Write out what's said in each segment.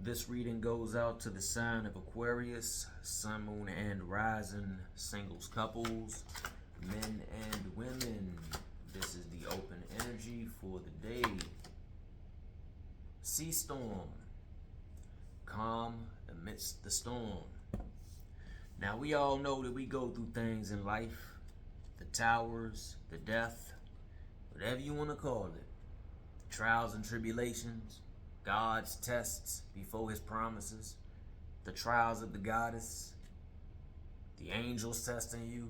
This reading goes out to the sign of Aquarius, sun, moon, and rising, singles, couples, men and women. This is the open energy for the day. Sea storm, calm amidst the storm. Now we all know that we go through things in life, the towers, the death, whatever you want to call it, trials and tribulations, God's tests before his promises, the trials of the goddess, the angels testing you.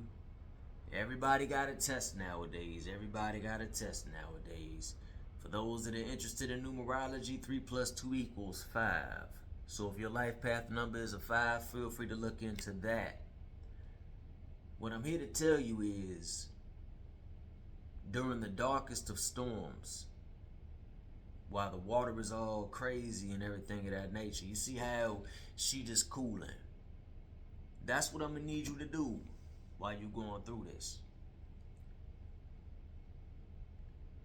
Everybody got a test nowadays. Everybody got a test nowadays. For those that are interested in numerology, 3 plus 2 equals 5. So if your life path number is a 5, feel free to look into that. What I'm here to tell you is, during the darkest of storms, while the water is all crazy and everything of that nature, you see how she just cooling. That's what I'm gonna need you to do while you're going through this.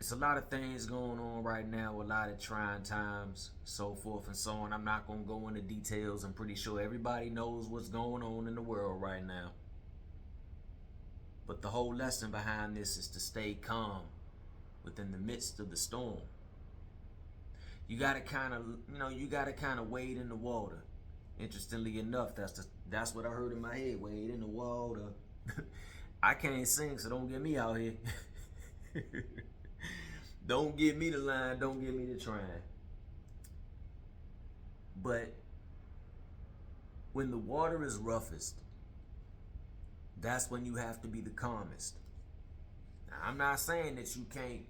It's a lot of things going on right now, a lot of trying times, so forth and so on. I'm not gonna go into details. I'm pretty sure everybody knows what's going on in the world right now. But the whole lesson behind this is to stay calm within the midst of the storm. You gotta kind of wade in the water. Interestingly enough, that's what I heard in my head. Wade in the water. I can't sing, so don't get me out here. Don't give me the line. Don't give me the trying. But when the water is roughest, that's when you have to be the calmest. Now, I'm not saying that you can't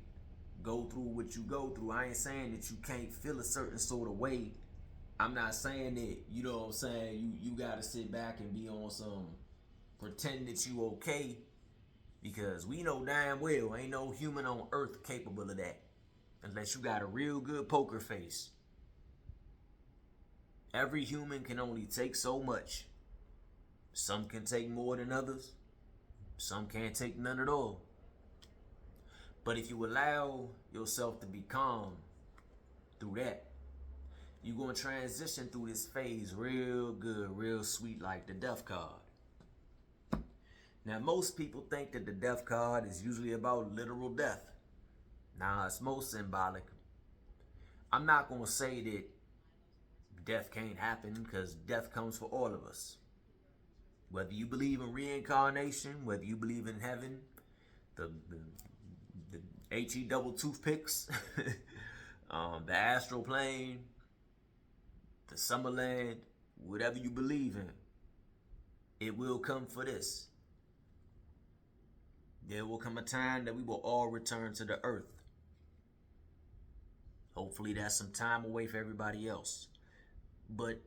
go through what you go through. I ain't saying that you can't feel a certain sort of way. I'm not saying that, you know what I'm saying, you gotta sit back and be on some pretend that you okay, because we know damn well ain't no human on earth capable of that unless you got a real good poker face. Every human can only take so much. Some can take more than others. Some can't take none at all. But if you allow yourself to be calm through that, you're going to transition through this phase real good, real sweet, like the death card. Now, most people think that the death card is usually about literal death. Nah, it's most symbolic. I'm not going to say that death can't happen, because death comes for all of us. Whether you believe in reincarnation, whether you believe in heaven, the HE double toothpicks, the astral plane, the Summerland, whatever you believe in, it will come for this. There will come a time that we will all return to the earth. Hopefully that's some time away for everybody else. But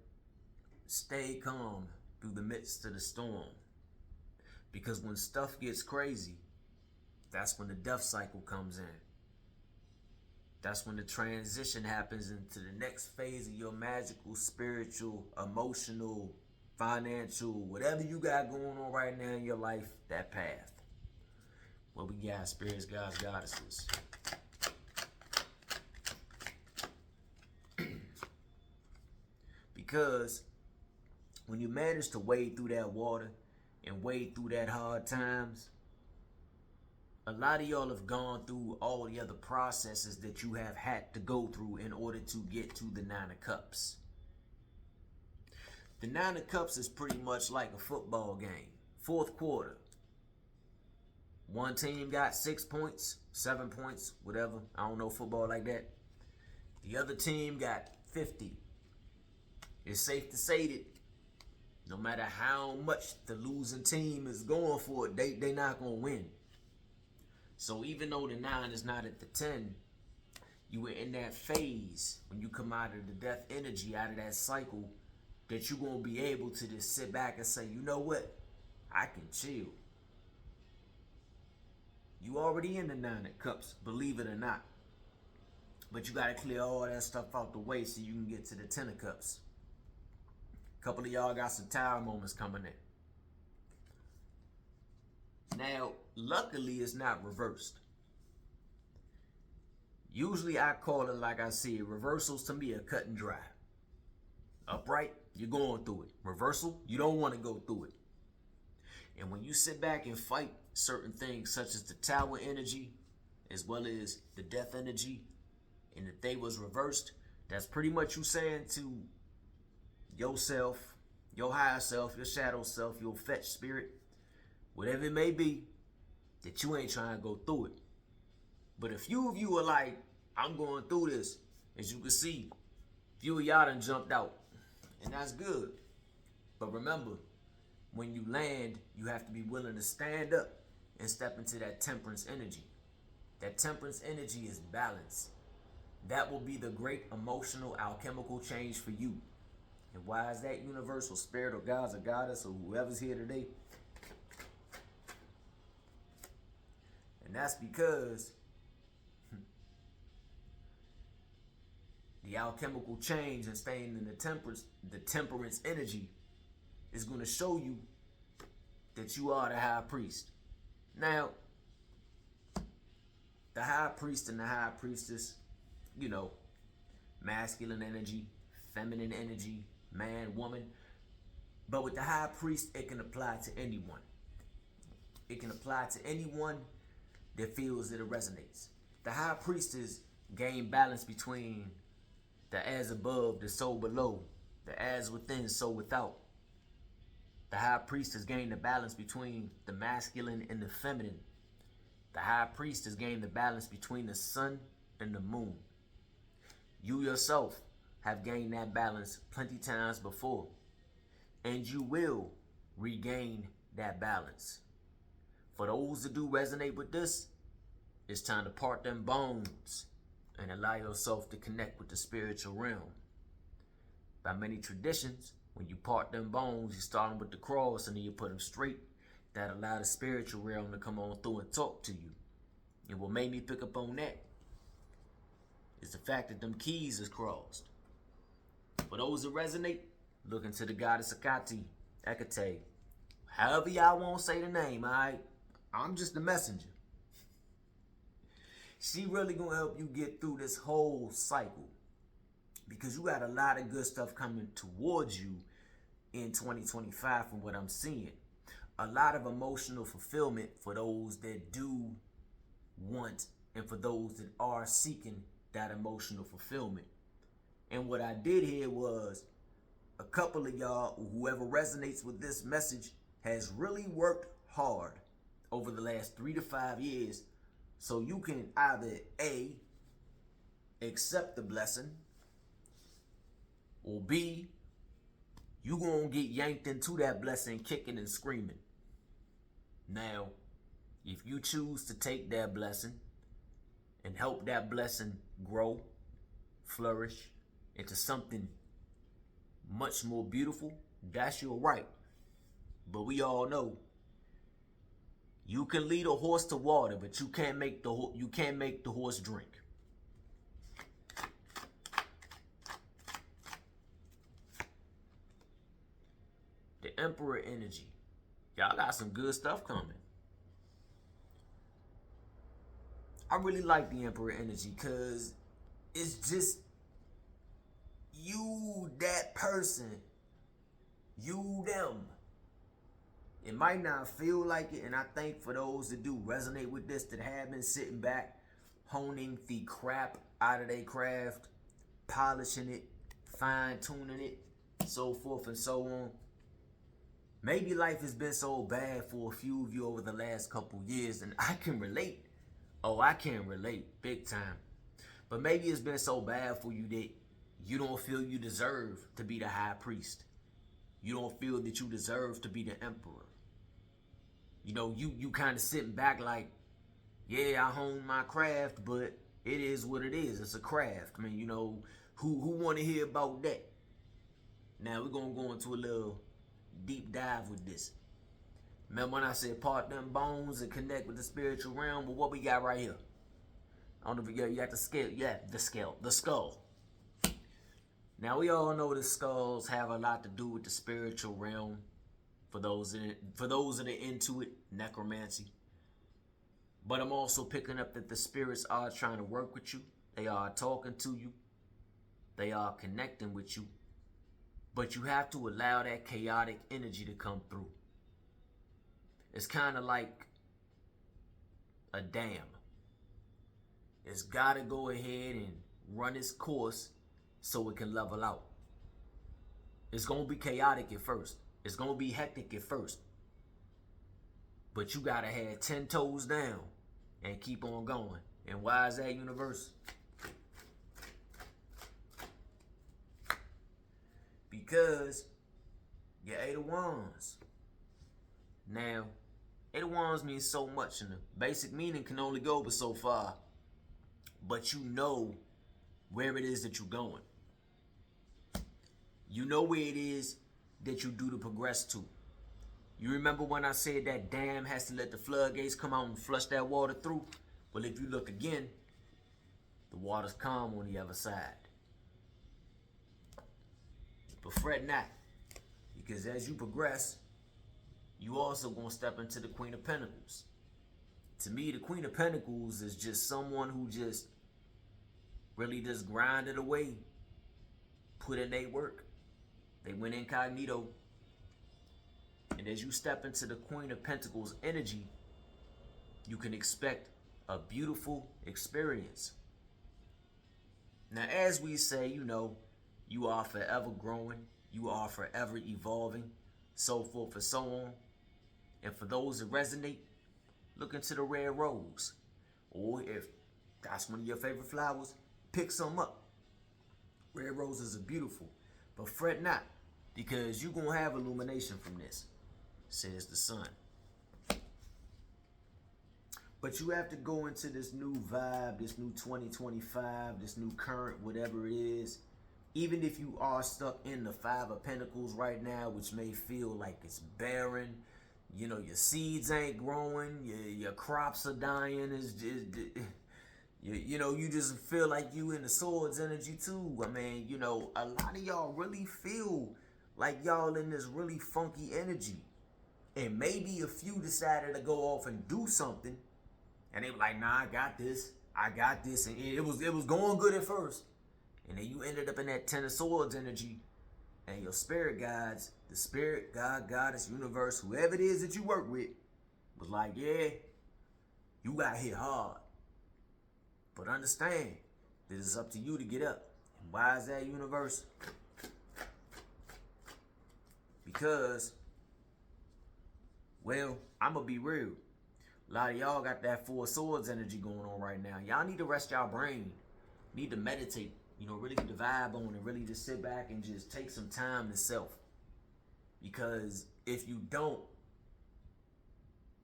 stay calm through the midst of the storm. Because when stuff gets crazy, that's when the death cycle comes in. That's when the transition happens into the next phase of your magical, spiritual, emotional, financial, whatever you got going on right now in your life, that path. What we got, spirits, gods, goddesses. Because when you manage to wade through that water and wade through that hard times, a lot of y'all have gone through all the other processes that you have had to go through in order to get to the 9 of Cups. The 9 of Cups is pretty much like a football game. 4th quarter. One team got 6 points, 7 points, whatever. I don't know football like that. The other team got 50. It's safe to say that no matter how much the losing team is going for it, they not going to win. So even though the 9 is not at the 10, you were in that phase when you come out of the death energy, out of that cycle, that you're going to be able to just sit back and say, you know what? I can chill. You already in the 9 of Cups, believe it or not. But you got to clear all that stuff out the way so you can get to the 10 of Cups. A couple of y'all got some tower moments coming in. Now, luckily, it's not reversed. Usually I call it, like I said, reversals to me are cut and dry. Upright, you're going through it. Reversal, you don't want to go through it. And when you sit back and fight certain things such as the tower energy, as well as the death energy, and if they was reversed, that's pretty much you saying to yourself, your higher self, your shadow self, your fetch spirit, whatever it may be, that you ain't trying to go through it. But a few of you are like, I'm going through this. As you can see, few of y'all done jumped out. And that's good. But remember, when you land, you have to be willing to stand up and step into that temperance energy. That temperance energy is balance. That will be the great emotional alchemical change for you. And why is that? Universal spirit or gods or goddess or whoever's here today? And that's because the alchemical change and staying in the temperance energy is going to show you that you are the high priest. Now, the high priest and the high priestess, you know, masculine energy, feminine energy, man, woman. But with the high priest, it can apply to anyone. It can apply to anyone that feels that it resonates. The high priestess gain balance between the as above, the soul below, the as within, soul without. The high priestess gain the balance between the masculine and the feminine. The high priestess gain the balance between the sun and the moon. You yourself have gained that balance plenty times before, and you will regain that balance. For those that do resonate with this, it's time to part them bones and allow yourself to connect with the spiritual realm. By many traditions, when you part them bones, you start them with the cross and then you put them straight. That allow the spiritual realm to come on through and talk to you. And what made me pick up on that is the fact that them keys is crossed. For those that resonate, look into the goddess Hecate. However y'all want to say the name, alright? I'm just the messenger. She really gonna help you get through this whole cycle, because you got a lot of good stuff coming towards you in 2025 from what I'm seeing. A lot of emotional fulfillment for those that do want and for those that are seeking that emotional fulfillment. And what I did here was a couple of y'all, whoever resonates with this message, has really worked hard over the last 3 to 5 years, so you can either A, accept the blessing, or B, you gonna get yanked into that blessing kicking and screaming. Now, if you choose to take that blessing and help that blessing grow, flourish into something much more beautiful, that's your right. But we all know you can lead a horse to water, but you can't make the horse drink. The Emperor energy. Y'all got some good stuff coming. I really like the Emperor energy because it's just you, that person, you, them. It might not feel like it, and I think for those that do resonate with this, that have been sitting back, honing the crap out of their craft, polishing it, fine-tuning it, so forth and so on. Maybe life has been so bad for a few of you over the last couple years, and I can relate. Oh, I can relate big time. But maybe it's been so bad for you that you don't feel you deserve to be the high priest. You don't feel that you deserve to be the emperor. You know, you kind of sitting back like, yeah, I honed my craft, but it is what it is. It's a craft. I mean, you know, who want to hear about that? Now we're going to go into a little deep dive with this. Remember when I said part them bones and connect with the spiritual realm? Well, what we got right here? I don't know if you got the scale. Yeah, the skull. Now we all know the skulls have a lot to do with the spiritual realm. For those that are into it, necromancy. But I'm also picking up that the spirits are trying to work with you. They are talking to you. They are connecting with you. But you have to allow that chaotic energy to come through. It's kind of like a dam. It's got to go ahead and run its course so it can level out. It's going to be chaotic at first. It's going to be hectic at first. But you got to have 10 toes down and keep on going. And why is that, universe? Because your 8 of Wands. Now, 8 of Wands means so much, and the basic meaning can only go but so far. But you know where it is that you're going. You know where it is that you do to progress to. You remember when I said that dam has to let the floodgates come out and flush that water through? Well, if you look again, the water's calm on the other side. But fret not, because as you progress, you also gonna step into the Queen of Pentacles. To me, the Queen of Pentacles is just someone who just really just grinded away, put in their work. They went incognito. And as you step into the Queen of Pentacles energy, you can expect a beautiful experience. Now, as we say, you know, you are forever growing, you are forever evolving, so forth and so on. And for those that resonate, look into the red rose. Or if that's one of your favorite flowers, pick some up. Red roses are beautiful. But fret not, because you're going to have illumination from this, says the sun. But you have to go into this new vibe, this new 2025, this new current, whatever it is. Even if you are stuck in the 5 of Pentacles right now, which may feel like it's barren, you know, your seeds ain't growing, your crops are dying, you know, you just feel like you in the swords energy too. I mean, you know, a lot of y'all really feel like y'all in this really funky energy. And maybe a few decided to go off and do something, and they were like, nah, I got this. And it was going good at first. And then you ended up in that 10 of Swords energy, and your spirit guides, the spirit, God, goddess, universe, whoever it is that you work with, was like, yeah, you got hit hard. But understand that it's up to you to get up. And why is that, universe? Because, well, I'm going to be real. A lot of y'all got that 4 of Swords energy going on right now. Y'all need to rest y'all brain. Need to meditate. You know, really get the vibe on and really just sit back and just take some time to self. Because if you don't,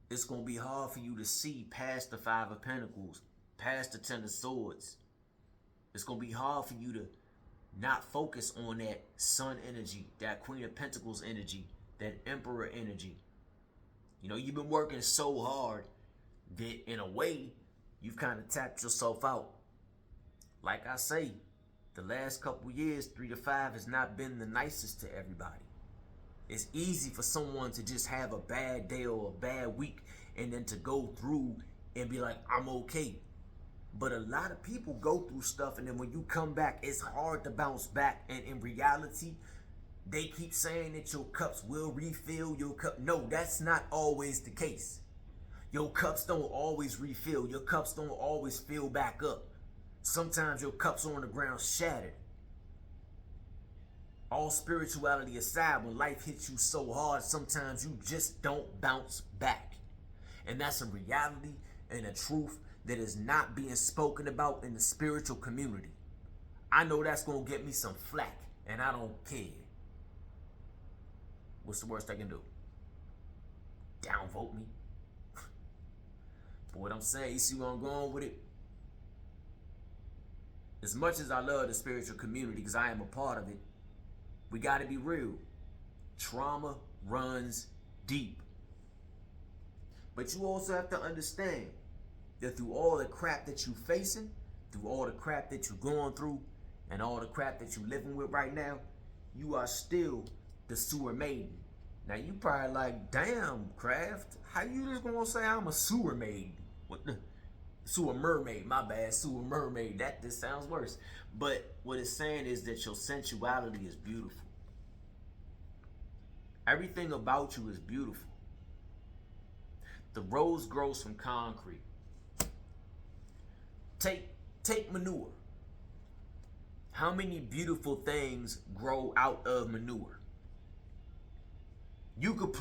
it's going to be hard for you to see past the 5 of Pentacles, past the 10 of Swords. It's going to be hard for you to not focus on that Sun energy, that Queen of Pentacles energy, that Emperor energy. You know, you've been working so hard that in a way, you've kind of tapped yourself out. Like I say, the last couple years, 3 to 5 has not been the nicest to everybody. It's easy for someone to just have a bad day or a bad week and then to go through and be like, I'm okay. But a lot of people go through stuff, and then when you come back, it's hard to bounce back. And in reality, they keep saying that your cups will refill your cup. No, that's not always the case. Your cups don't always refill. Your cups don't always fill back up. Sometimes your cups are on the ground shattered. All spirituality aside, when life hits you so hard, sometimes you just don't bounce back. And that's a reality and a truth that is not being spoken about in the spiritual community. I know that's going to get me some flack, and I don't care. What's the worst I can do? Downvote me? But what I'm saying, you see where I'm going with it? As much as I love the spiritual community, because I am a part of it, we got to be real. Trauma runs deep. But you also have to understand that through all the crap that you're facing, through all the crap that you're going through, and all the crap that you're living with right now, you are still the sewer maiden. Now you probably like, damn, Craft, how you just gonna say I'm a sewer maiden? What the? Sewer mermaid, my bad, sewer mermaid. This sounds worse. But what it's saying is that your sensuality is beautiful. Everything about you is beautiful. The rose grows from concrete. Take manure. How many beautiful things grow out of manure? You could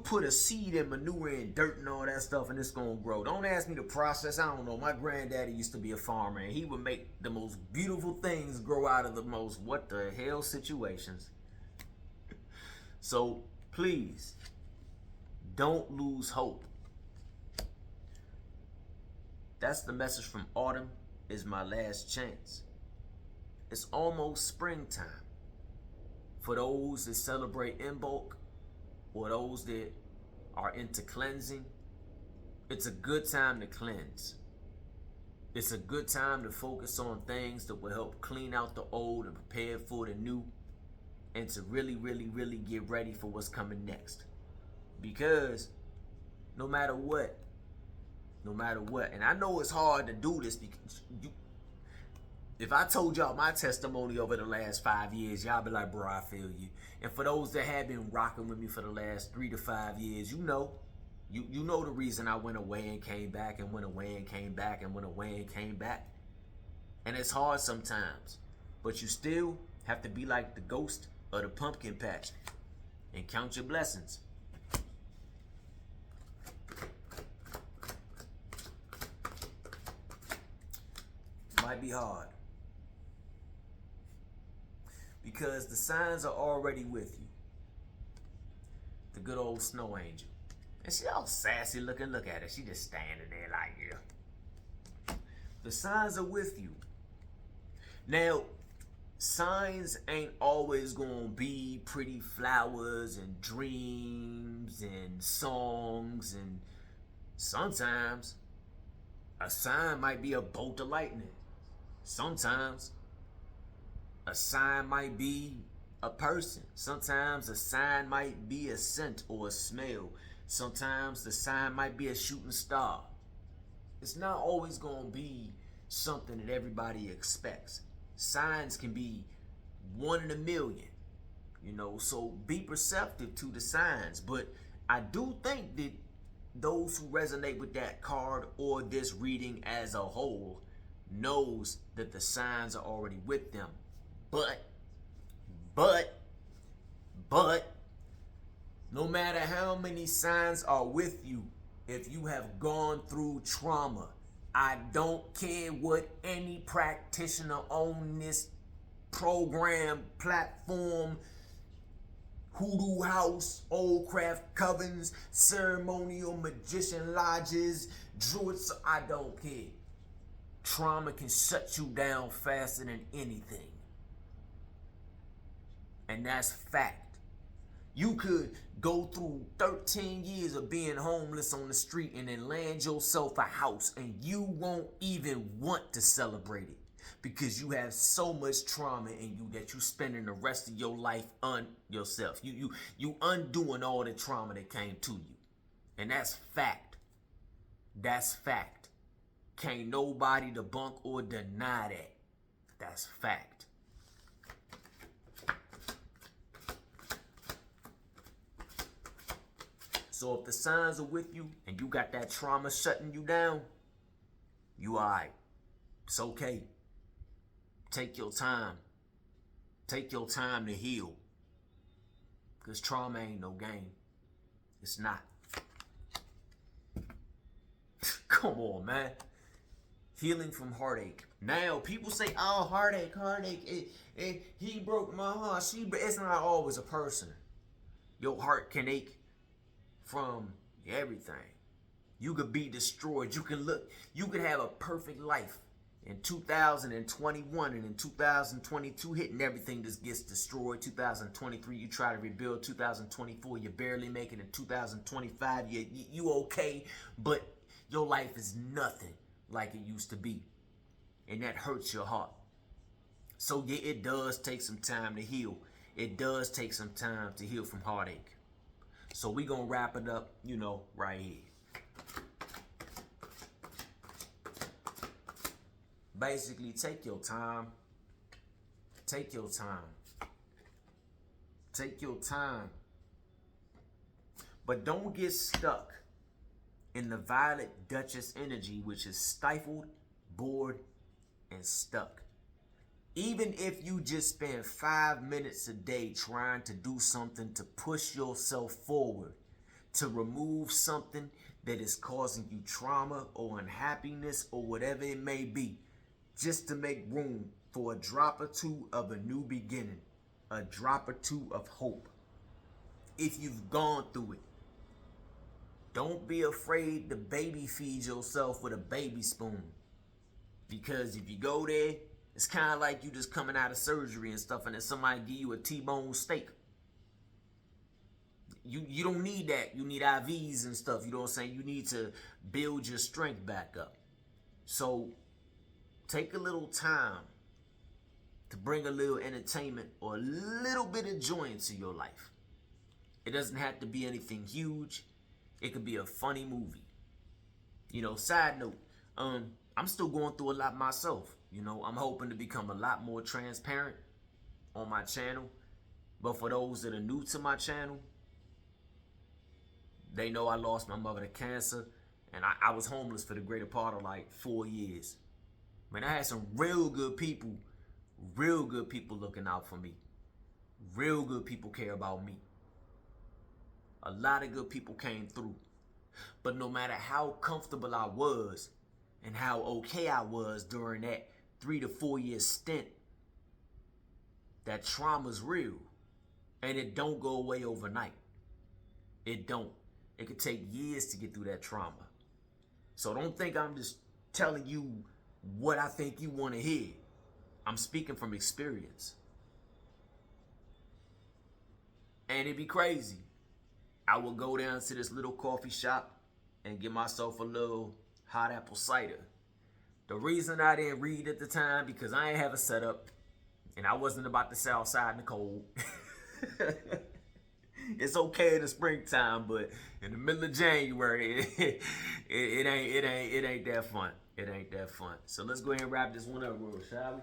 put a seed in manure and dirt and all that stuff and it's gonna grow. Don't ask me the process. I don't know. My granddaddy used to be a farmer and he would make the most beautiful things grow out of the most what the hell situations. So please don't lose hope. That's the message from Autumn is my last chance. It's almost springtime. For those that celebrate in bulk or those that are into cleansing, it's a good time to cleanse. It's a good time to focus on things that will help clean out the old and prepare for the new, and to really, really, really get ready for what's coming next. Because no matter what, and I know it's hard to do this because if I told y'all my testimony over the last 5 years, y'all be like, bro, I feel you. And for those that have been rocking with me for the last 3 to 5 years, you know the reason I went away and came back and went away and came back and went away and came back. And it's hard sometimes, but you still have to be like the ghost of the pumpkin patch and count your blessings. Might be hard because the signs are already with you. The good old snow angel. And she all sassy looking. Look at her. She just standing there like, yeah. The signs are with you. Now, signs ain't always gonna be pretty flowers and dreams and songs, and sometimes a sign might be a bolt of lightning. Sometimes a sign might be a person. Sometimes a sign might be a scent or a smell. Sometimes the sign might be a shooting star. It's not always going to be something that everybody expects. Signs can be 1 in a million, so be perceptive to the signs. But I do think that those who resonate with that card or this reading as a whole knows that the signs are already with them. But no matter how many signs are with you, if you have gone through trauma, I don't care what any practitioner on this program, platform, hoodoo house, old craft covens, ceremonial magician lodges, druids, I don't care. Trauma can shut you down faster than anything. And that's fact. You could go through 13 years of being homeless on the street and then land yourself a house and you won't even want to celebrate it because you have so much trauma in you that you spending the rest of your life on yourself. You undoing all the trauma that came to you. And that's fact. That's fact. Can't nobody debunk or deny that. That's fact. So if the signs are with you and you got that trauma shutting you down, you alright. It's okay. Take your time. Take your time to heal. Because trauma ain't no game. It's not. Come on, man. Healing from heartache. Now, people say, oh, heartache. He broke my heart. It's not always a person. Your heart can ache from everything. You could be destroyed. You could have a perfect life in 2021, and in 2022 hitting everything just gets destroyed. 2023 you try to rebuild. 2024 you barely make it. In 2025 you okay, but your life is nothing like it used to be, and that hurts your heart. So yeah, it does take some time to heal. It does take some time to heal from heartache. So we gonna wrap it up, right here. Basically, take your time. Take your time. Take your time. But don't get stuck in the Violet Duchess energy, which is stifled, bored, and stuck. Even if you just spend 5 minutes a day trying to do something to push yourself forward, to remove something that is causing you trauma or unhappiness or whatever it may be, just to make room for a drop or two of a new beginning, a drop or two of hope. If you've gone through it, don't be afraid to baby feed yourself with a baby spoon. Because if you go there, it's kind of like you just coming out of surgery and stuff, and then somebody give you a T-bone steak. You don't need that. You need IVs and stuff. You know what I'm saying? You need to build your strength back up. So take a little time to bring a little entertainment or a little bit of joy into your life. It doesn't have to be anything huge. It could be a funny movie. You know, side note, I'm still going through a lot myself. You know, I'm hoping to become a lot more transparent on my channel. But for those that are new to my channel, they know I lost my mother to cancer, and I was homeless for the greater part of like 4 years. Man, I had some real good people looking out for me. Real good people care about me. A lot of good people came through. But no matter how comfortable I was and how okay I was during that 3 to 4 year stint, that trauma's real. And it don't go away overnight. It don't. It could take years to get through that trauma. So don't think I'm just telling you what I think you want to hear. I'm speaking from experience. And it'd be crazy. I would go down to this little coffee shop and get myself a little hot apple cider. The reason I didn't read at the time, because I ain't have a setup and I wasn't about to sit outside in the cold. It's okay in the springtime, but in the middle of January, it ain't that fun. It ain't that fun. So let's go ahead and wrap this one up, shall we?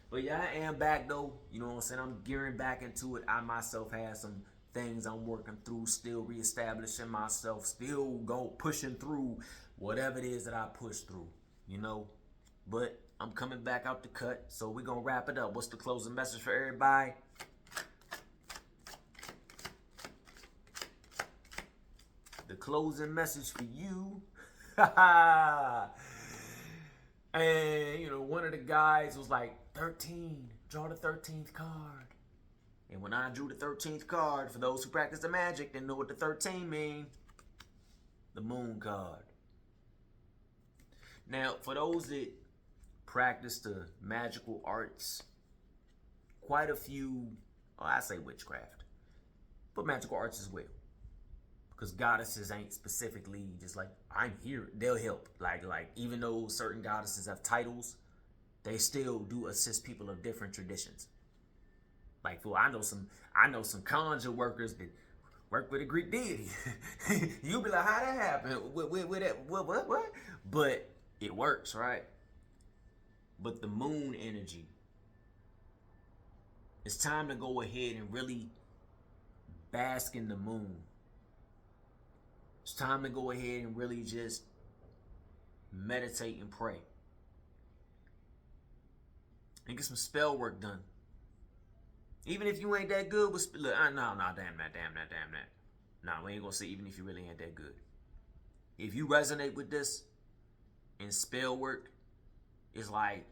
But yeah, I am back though. You know what I'm saying? I'm gearing back into it. I myself have some things I'm working through, still reestablishing myself, still pushing through whatever it is that I push through, you know. But I'm coming back out the cut, so we're gonna wrap it up. What's the closing message for everybody? The closing message for you. And you know, one of the guys was like, 13, draw the 13th card. And when I drew the 13th card, for those who practice the magic and know what the 13 mean, the moon card. Now, for those that practice the magical arts, quite a few, I say witchcraft, but magical arts as well. Because goddesses ain't specifically just like, I'm here, they'll help. Like even though certain goddesses have titles, they still do assist people of different traditions. Like, fool, I know some conjure workers that work with a Greek deity. You'll be like, how that happen? With that, what? But it works, right? But the moon energy, it's time to go ahead and really bask in the moon. It's time to go ahead and really just meditate and pray. And get some spell work done. Even if you ain't that good with look, damn that. Nah, we ain't gonna say even if you really ain't that good. If you resonate with this and spell work is like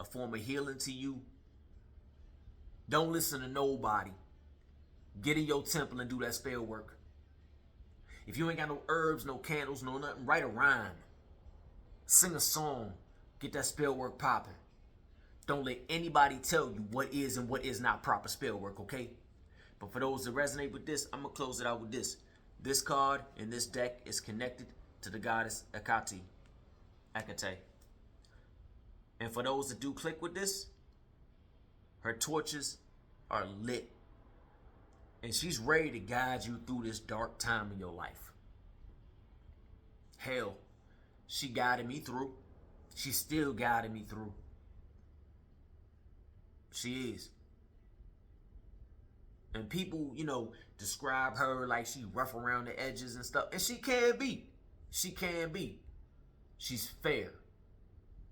a form of healing to you, don't listen to nobody. Get in your temple and do that spell work. If you ain't got no herbs, no candles, no nothing, write a rhyme. Sing a song. Get that spell work popping. Don't let anybody tell you what is and what is not proper spell work, okay? But for those that resonate with this, I'm going to close it out with this. This card in this deck is connected to the goddess Hecate. And for those that do click with this, her torches are lit. And she's ready to guide you through this dark time in your life. Hell, she guided me through. She's still guiding me through. She is. And people, you know, describe her like she rough around the edges and stuff. And she can be. She can be. She's fair.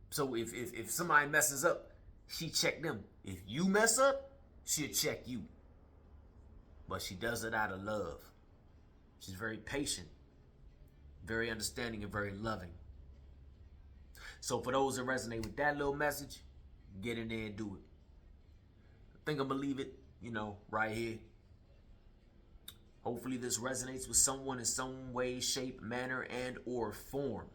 So if somebody messes up, she check them. If you mess up, she'll check you. But she does it out of love. She's very patient, very understanding, and very loving. So for those that resonate with that little message, get in there and do it. I think I'm gonna leave it, you know, right here. Hopefully this resonates with someone in some way, shape, manner, and or form.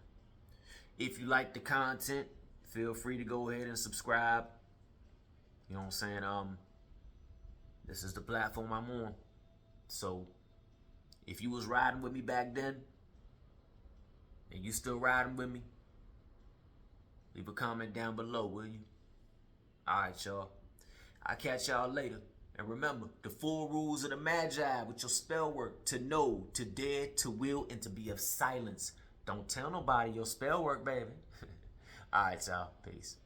If you like the content, feel free to go ahead and subscribe. You know what I'm saying? This is the platform I'm on. So if you was riding with me back then, and you still riding with me, leave a comment down below, will you? Alright, y'all. I'll catch y'all later. And remember, the 4 rules of the Magi with your spell work: to know, to dare, to will, and to be of silence. Don't tell nobody your spell work, baby. Alright, y'all. Peace.